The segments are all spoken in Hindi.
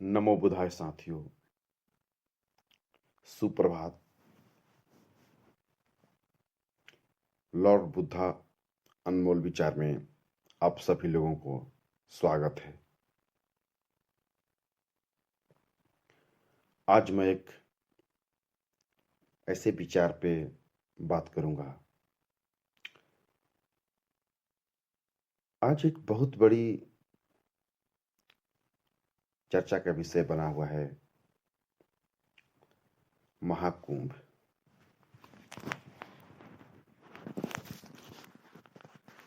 नमो बुधाय साथियों। सुप्रभात। लॉर्ड बुद्धा अनमोल विचार में आप सभी लोगों को स्वागत है। आज मैं एक ऐसे विचार पे बात करूंगा। आज एक बहुत बड़ी चर्चा का विषय बना हुआ है महाकुंभ।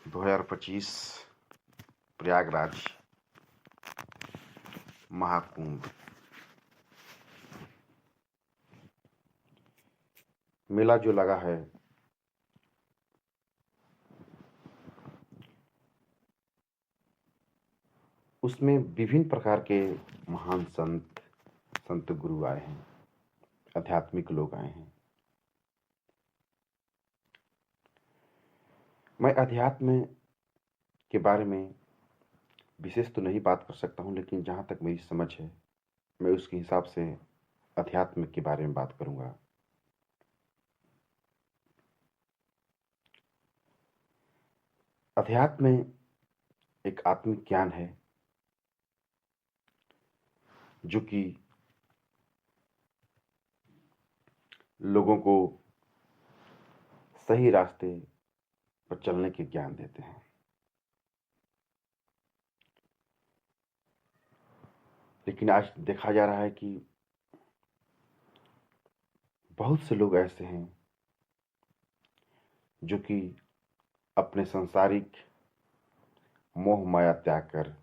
दो 2025 प्रयागराज महाकुंभ मेला जो लगा है उसमें विभिन्न प्रकार के महान संत गुरु आए हैं, आध्यात्मिक लोग आए हैं। मैं अध्यात्म के बारे में विशेष तो नहीं बात कर सकता हूं, लेकिन जहां तक मेरी समझ है मैं उसके हिसाब से अध्यात्म के बारे में बात करूंगा। अध्यात्म एक आत्मिक ज्ञान है जो कि लोगों को सही रास्ते पर चलने के ज्ञान देते हैं। लेकिन आज देखा जा रहा है कि बहुत से लोग ऐसे हैं जो कि अपने सांसारिक मोह माया त्याग कर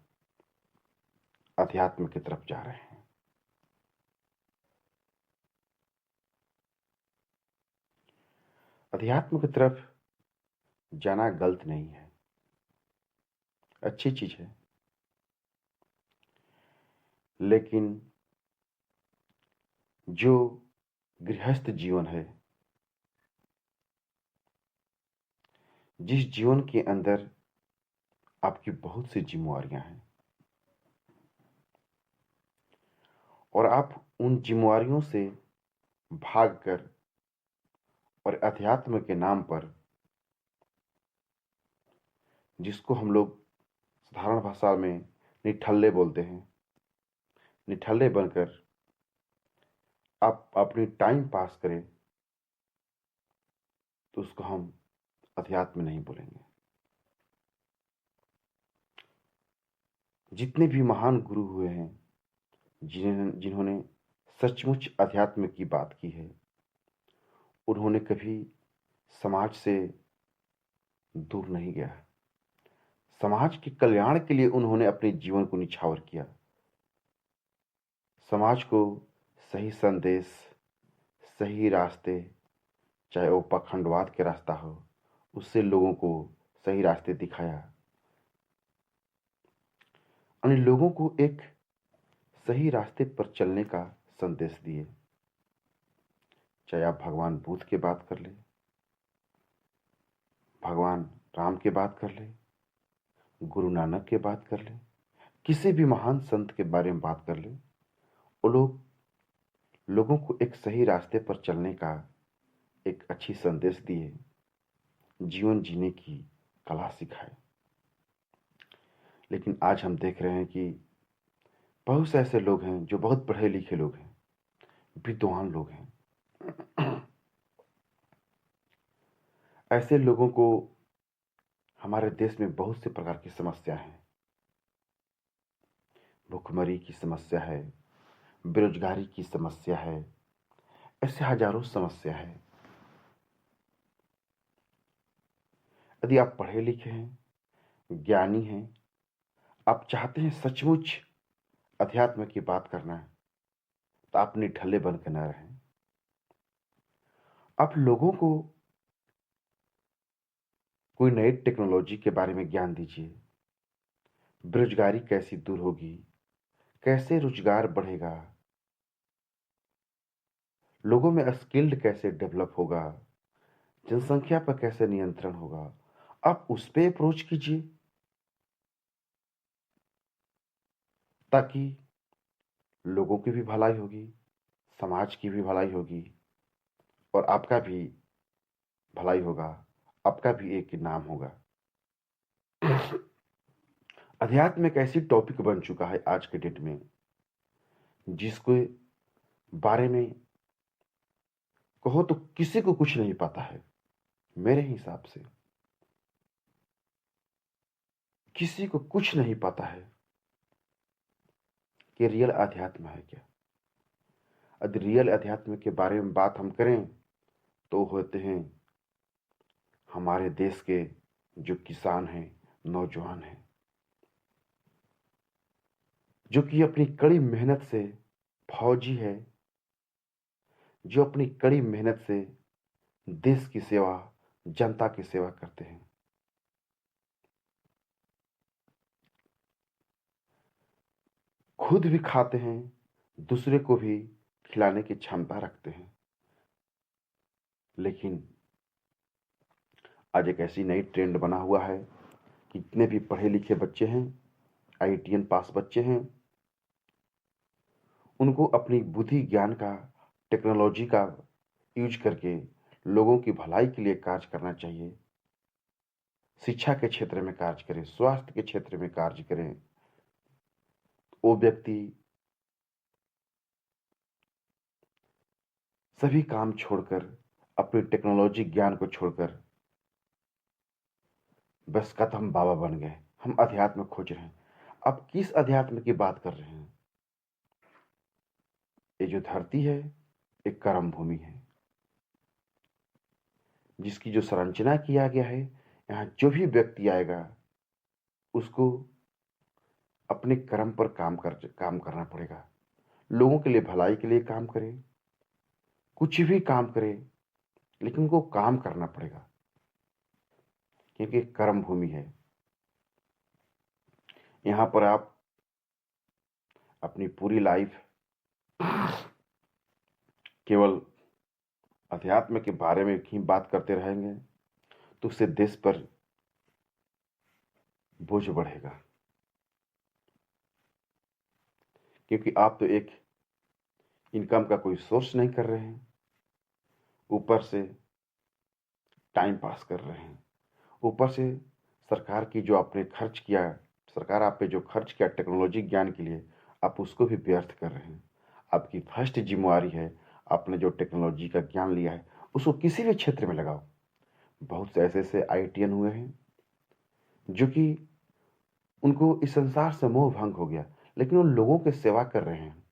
अध्यात्म की तरफ जा रहे हैं। अध्यात्म की तरफ जाना गलत नहीं है, अच्छी चीज है, लेकिन जो गृहस्थ जीवन है, जिस जीवन के अंदर आपकी बहुत सी जिम्मेवारियां हैं और आप उन जिम्मेवारियों से भागकर और अध्यात्म के नाम पर, जिसको हम लोग साधारण भाषा में निठल्ले बोलते हैं, निठल्ले बनकर आप अपनी टाइम पास करें, तो उसको हम अध्यात्म नहीं बोलेंगे। जितने भी महान गुरु हुए हैं, जिन्होंने सचमुच अध्यात्म की बात की है, उन्होंने कभी समाज से दूर नहीं गया। समाज के कल्याण के लिए उन्होंने अपने जीवन को निछावर किया। समाज को सही संदेश, सही रास्ते, चाहे वो पाखंडवाद के रास्ता हो, उससे लोगों को सही रास्ते दिखाया। अन्य लोगों को एक सही रास्ते पर चलने का संदेश दिए। चाहे आप भगवान बुद्ध की बात कर ले, भगवान राम की बात कर ले, गुरु नानक की बात कर ले, किसी भी महान संत के बारे में बात कर ले, वो लोगों को एक सही रास्ते पर चलने का एक अच्छी संदेश दिए, जीवन जीने की कला सिखाए। लेकिन आज हम देख रहे हैं कि बहुत से ऐसे लोग हैं जो बहुत पढ़े लिखे लोग हैं, विद्वान लोग हैं। ऐसे लोगों को हमारे देश में बहुत से प्रकार की समस्या है। भूखमरी की समस्या है, बेरोजगारी की समस्या है, ऐसे हजारों समस्या है। यदि आप पढ़े लिखे हैं, ज्ञानी हैं, आप चाहते हैं सचमुच अध्यात्म की बात करना है, तो आप निठल्ले बन के न रहें। आप लोगों को कोई नई टेक्नोलॉजी के बारे में ज्ञान दीजिए। बेरोजगारी कैसी दूर होगी, कैसे रोजगार बढ़ेगा, लोगों में स्किल्ड कैसे डेवलप होगा, जनसंख्या पर कैसे नियंत्रण होगा, आप उस पे अप्रोच कीजिए, ताकि लोगों की भी भलाई होगी, समाज की भी भलाई होगी और आपका भी भलाई होगा, आपका भी एक नाम होगा। अध्यात्म एक ऐसी टॉपिक बन चुका है आज के डेट में जिसके बारे में कहो तो किसी को कुछ नहीं पता है। मेरे हिसाब से किसी को कुछ नहीं पता है कि रियल अध्यात्म है क्या। यदि रियल अध्यात्म के बारे में बात हम करें तो होते हैं हमारे देश के जो किसान हैं, नौजवान हैं, जो कि अपनी कड़ी मेहनत से, फौजी है जो अपनी कड़ी मेहनत से देश की सेवा, जनता की सेवा करते हैं। खुद भी खाते हैं, दूसरे को भी खिलाने की क्षमता रखते हैं। लेकिन आज एक ऐसी नई ट्रेंड बना हुआ है कि जितने भी पढ़े लिखे बच्चे हैं, आईआईटीएन पास बच्चे हैं, उनको अपनी बुद्धि ज्ञान का, टेक्नोलॉजी का यूज करके लोगों की भलाई के लिए कार्य करना चाहिए। शिक्षा के क्षेत्र में कार्य करें, स्वास्थ्य के क्षेत्र में कार्य करें। वो व्यक्ति सभी काम छोड़कर, अपनी टेक्नोलॉजी ज्ञान को छोड़कर बस का हम बाबा बन गए, हम अध्यात्म खोज रहे हैं। अब किस अध्यात्म की बात कर रहे हैं? ये जो धरती है एक कर्म भूमि है, जिसकी जो संरचना किया गया है, यहाँ जो भी व्यक्ति आएगा उसको अपने कर्म पर काम करना पड़ेगा। लोगों के लिए, भलाई के लिए काम करे, कुछ भी काम करे, लेकिन उनको काम करना पड़ेगा क्योंकि कर्म भूमि है। यहाँ पर आप अपनी पूरी लाइफ केवल अध्यात्म के बारे में ही बात करते रहेंगे तो उससे देश पर बोझ बढ़ेगा, क्योंकि आप तो एक इनकम का कोई सोर्स नहीं कर रहे हैं, ऊपर से टाइम पास कर रहे हैं, ऊपर से सरकार की जो आपने खर्च किया, सरकार आप पे जो खर्च किया टेक्नोलॉजी ज्ञान के लिए, आप उसको भी व्यर्थ कर रहे हैं। आपकी फर्स्ट जिम्मेवारी है, आपने जो टेक्नोलॉजी का ज्ञान लिया है उसको किसी भी क्षेत्र में लगाओ। बहुत से ऐसे ऐसे आईआईटीएन हुए हैं जो कि उनको इस संसार से मोह भंग हो गया, लेकिन उन लोगों की सेवा कर रहे हैं,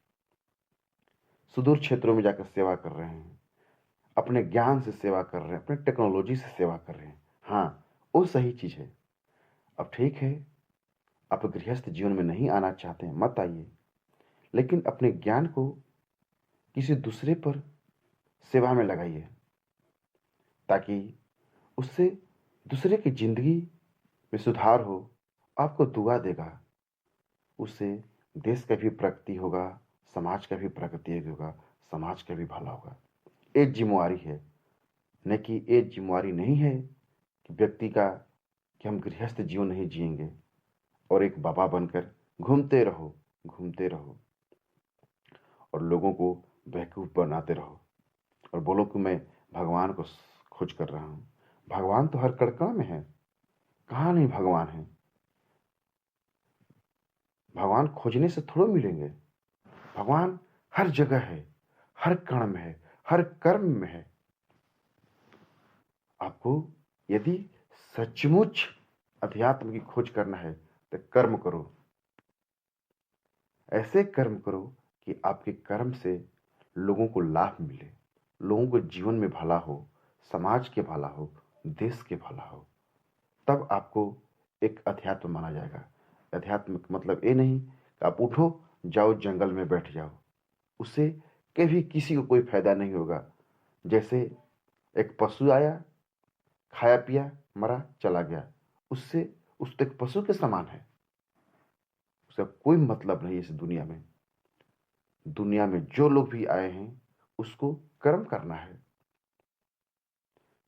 सुदूर क्षेत्रों में जाकर सेवा कर रहे हैं, अपने ज्ञान से सेवा कर रहे हैं, अपने टेक्नोलॉजी से सेवा कर रहे हैं। हाँ, वो सही चीज है। अब ठीक है, आप गृहस्थ जीवन में नहीं आना चाहते हैं, मत आइए, लेकिन अपने ज्ञान को किसी दूसरे पर सेवा में लगाइए, ताकि उससे दूसरे की जिंदगी में सुधार हो, आपको दुआ देगा। उससे देश का भी प्रगति होगा, समाज का भी प्रगति होगा, समाज का भी भला होगा। एक जिम्मेवारी है, न कि एक जिम्मेवारी नहीं है कि व्यक्ति का कि हम गृहस्थ जीवन नहीं जिएंगे और एक बाबा बनकर घूमते रहो और लोगों को बेवकूफ बनाते रहो और बोलो कि मैं भगवान को खोज कर रहा हूं। भगवान तो हर कण में है, कहाँ नहीं भगवान है। भगवान खोजने से थोड़ा मिलेंगे, भगवान हर जगह है, हर कण में है, हर कर्म में है। आपको यदि सचमुच अध्यात्म की खोज करना है तो कर्म करो, ऐसे कर्म करो कि आपके कर्म से लोगों को लाभ मिले, लोगों को जीवन में भला हो, समाज के भला हो, देश के भला हो, तब आपको एक अध्यात्म माना जाएगा। अध्यात्म का मतलब ये नहीं कि आप उठो जाओ जंगल में बैठ जाओ, उससे कभी किसी को कोई फायदा नहीं होगा। जैसे एक पशु आया, खाया पिया, मरा, चला गया, उससे उस तक पशु के समान है, उसका कोई मतलब नहीं। इस दुनिया में जो लोग भी आए हैं उसको कर्म करना है।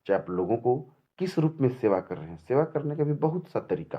चाहे आप लोगों को किस रूप में सेवा कर रहे हैं, सेवा करने का भी बहुत सा तरीका